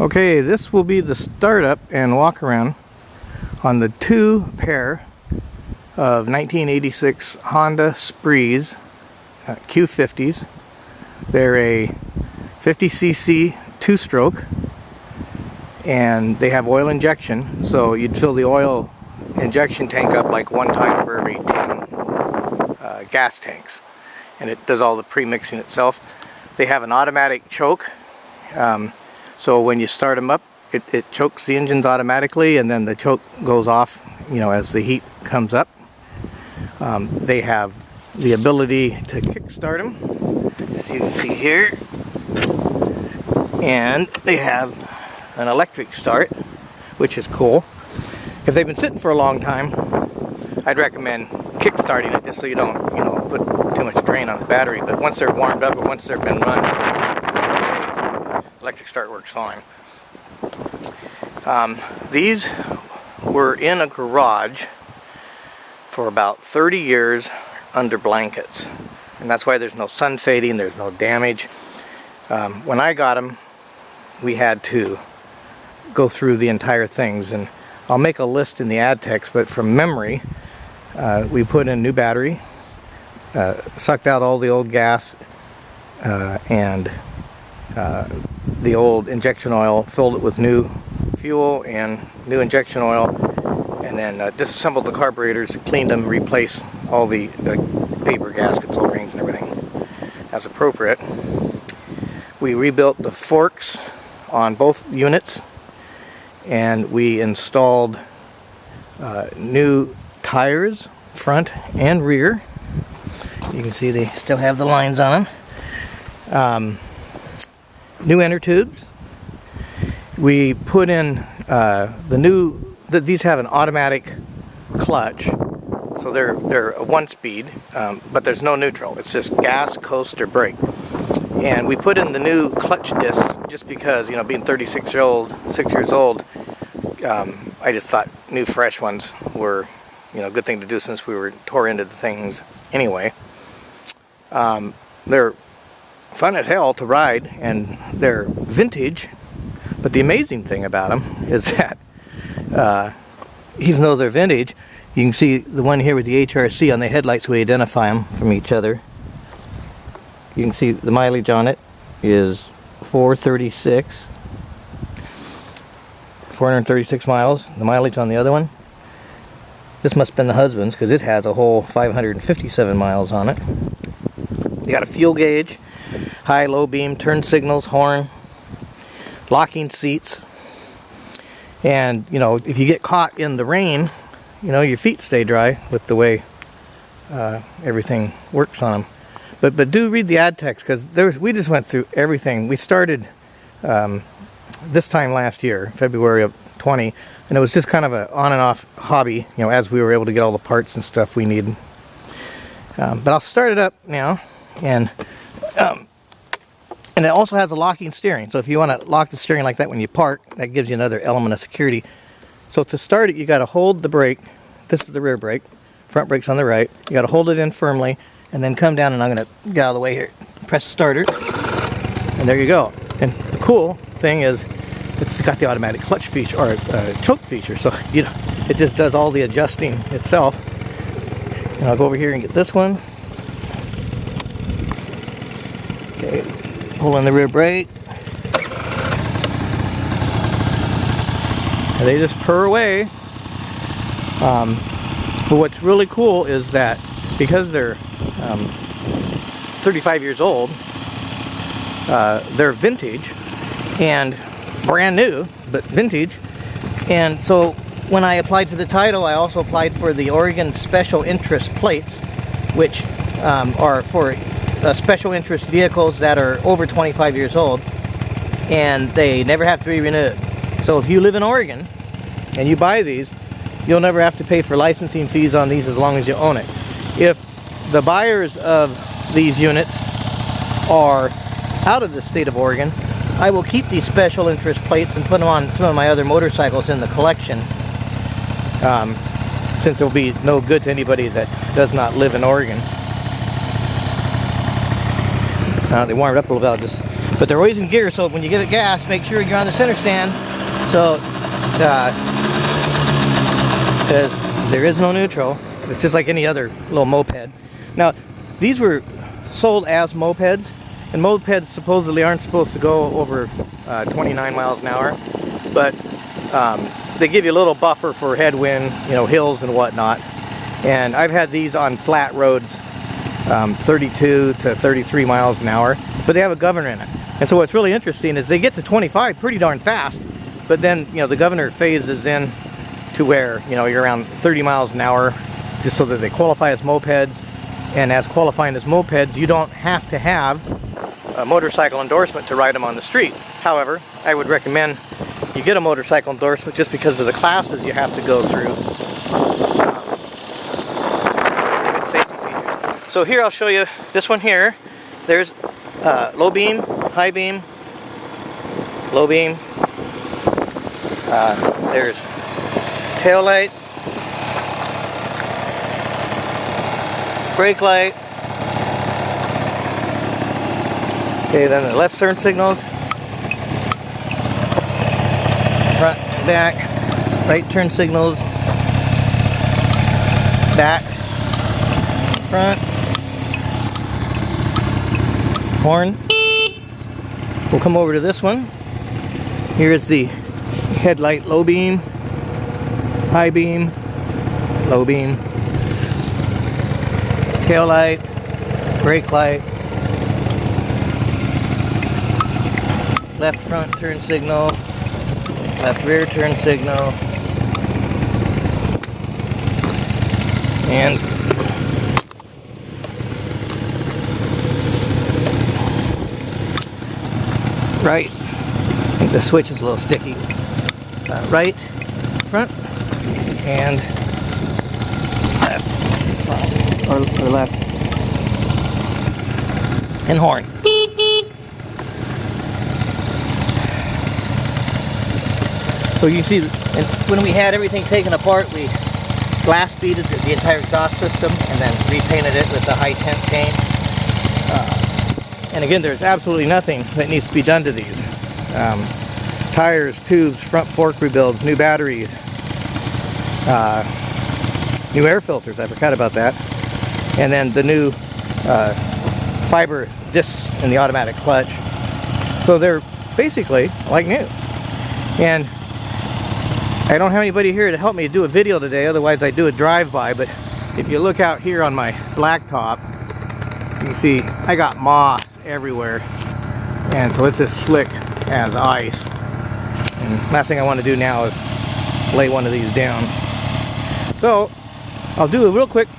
Okay, this will be the startup and walk around on the two pair of 1986 Honda Sprees Q50s. They're a 50cc two-stroke, and they have oil injection, so you'd fill the oil injection tank up like one time for every 10 gas tanks, and it does all the pre-mixing itself. They have an automatic choke. So when you start them up, it chokes the engines automatically, and then the choke goes off, as the heat comes up. They have the ability to kickstart them, as you can see here, and they have an electric start, which is cool. If they've been sitting for a long time, I'd recommend kickstarting it just so you don't, put too much drain on the battery. But once they're warmed up, or once they've been run, electric start works fine. These were in a garage for about 30 years under blankets, and that's why there's no sun fading, there's no damage. When I got them, we had to go through the entire things, and I'll make a list in the ad text, but from memory, we put in new battery, sucked out all the old gas, and the old injection oil, filled it with new fuel and new injection oil, and then disassembled the carburetors, cleaned them, replaced all the paper gaskets, O-rings, and everything as appropriate. We rebuilt the forks on both units, and we installed new tires, front and rear. You can see they still have the lines on them. New inner tubes. We put in these have an automatic clutch, so they're a one-speed, but there's no neutral. It's just gas, coast, or brake. And we put in the new clutch discs just because, being 6 years old, I just thought new fresh ones were, a good thing to do since we were tore into the things anyway. They're fun as hell to ride, and they're vintage, but the amazing thing about them is that even though they're vintage, you can see the one here with the HRC on the headlights. We identify them from each other. You can see the mileage on it is 436 miles. The mileage on the other one, this must have been the husband's, because it has a whole 557 miles on it. You got a fuel gauge, high, low beam, turn signals, horn, locking seats, and if you get caught in the rain, your feet stay dry with the way everything works on them. But do read the ad text, because we just went through everything. We started this time last year, February of 20, and it was just kind of a on and off hobby, as we were able to get all the parts and stuff we needed. But I'll start it up now, and it also has a locking steering. So if you want to lock the steering like that when you park, that gives you another element of security. So to start it, you got to hold the brake. This is the rear brake. Front brake's on the right. You got to hold it in firmly, and then come down, and I'm going to get out of the way here. Press the starter, and there you go. And the cool thing is, it's got the automatic clutch feature, or choke feature. So it just does all the adjusting itself. And I'll go over here and get this one. Okay, pulling the rear brake. And they just purr away. But what's really cool is that because they're 35 years old, they're vintage and brand new, but vintage. And so when I applied for the title, I also applied for the Oregon Special Interest plates, which are for special interest vehicles that are over 25 years old, and they never have to be renewed. So if you live in Oregon and you buy these, you'll never have to pay for licensing fees on these as long as you own it. If the buyers of these units are out of the state of Oregon, I will keep these special interest plates and put them on some of my other motorcycles in the collection, since it will be no good to anybody that does not live in Oregon. They warmed up a little bit. I'll just But they're always in gear, so when you give it gas, make sure you're on the center stand. So, because there is no neutral. It's just like any other little moped. Now, these were sold as mopeds, and mopeds supposedly aren't supposed to go over 29 miles an hour, but they give you a little buffer for headwind, you know, hills and whatnot. And I've had these on flat roads, 32 to 33 miles an hour, but they have a governor in it. And so what's really interesting is they get to 25 pretty darn fast, but then, you know, the governor phases in to where, you know, you're around 30 miles an hour, just so that they qualify as mopeds. And as qualifying as mopeds, you don't have to have a motorcycle endorsement to ride them on the street. However, I would recommend you get a motorcycle endorsement just because of the classes you have to go through. Good safety features. So here I'll show you this one here. There's low beam, high beam, low beam. There's tail light, brake light. Okay, then the left turn signals, front and back, right turn signals, back, front, horn. We'll come over to this one. Here is the headlight, low beam, high beam, low beam, tail light, brake light, left front turn signal, left rear turn signal, and right. I think the switch is a little sticky. Right front and left, or left, and horn. So you can see, when we had everything taken apart, we glass beaded the entire exhaust system and then repainted it with the high temp paint. And again, there's absolutely nothing that needs to be done to these. Tires, tubes, front fork rebuilds, new batteries, new air filters, I forgot about that, and then the new fiber discs in the automatic clutch. So they're basically like new. And I don't have anybody here to help me do a video today, otherwise I'd do a drive-by, but if you look out here on my blacktop, you can see I got moss everywhere, and so it's as slick as ice. And last thing I want to do now is lay one of these down. So I'll do a real quick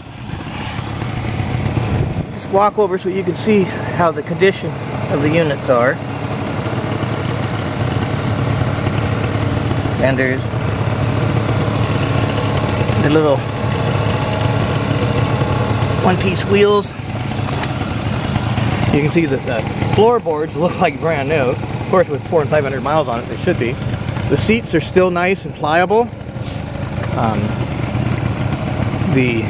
just walk over so you can see how the condition of the units are. Fenders, the little one-piece wheels. You can see that the floorboards look like brand new. Of course, with 400 and 500 miles on it, they should be. The seats are still nice and pliable. The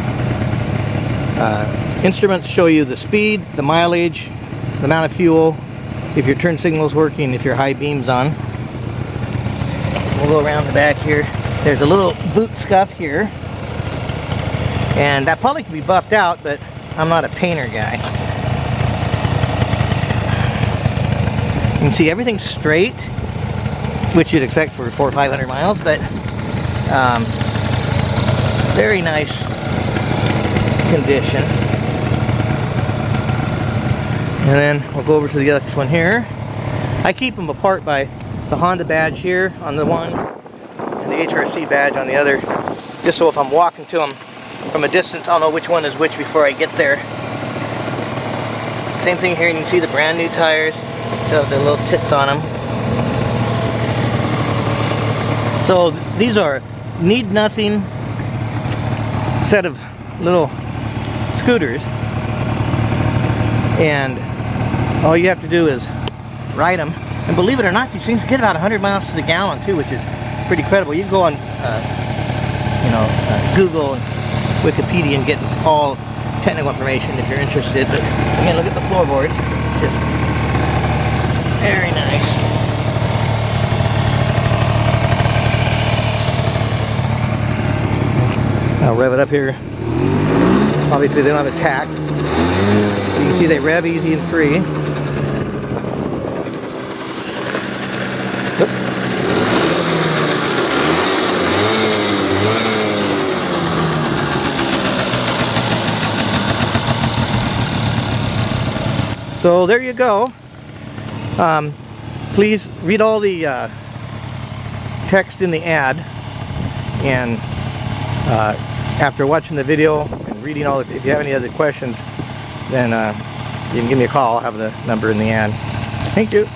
instruments show you the speed, the mileage, the amount of fuel, if your turn signal is working, if your high beam's on. We'll go around the back here. There's a little boot scuff here, and that probably could be buffed out, but I'm not a painter guy. You can see everything's straight, which you'd expect for 400 or 500 miles, but very nice condition. And then we'll go over to the next one here. I keep them apart by the Honda badge here on the one and the HRC badge on the other, just so if I'm walking to them from a distance, I'll know which one is which before I get there. Same thing here, you can see the brand new tires, still have the little tits on them. So these are need nothing set of little scooters, and all you have to do is ride them. And believe it or not, these things get about 100 miles to the gallon too, which is pretty credible. You can go on Google and Wikipedia and get all technical information if you're interested. But again, look at the floorboards, just Very nice. I'll rev it up here. Obviously they don't have a tack. You can see they rev easy and free. Oop. So there you go. Please read all the text in the ad, and after watching the video and reading all, if you have any other questions, then you can give me a call. I'll have the number in the ad. Thank you.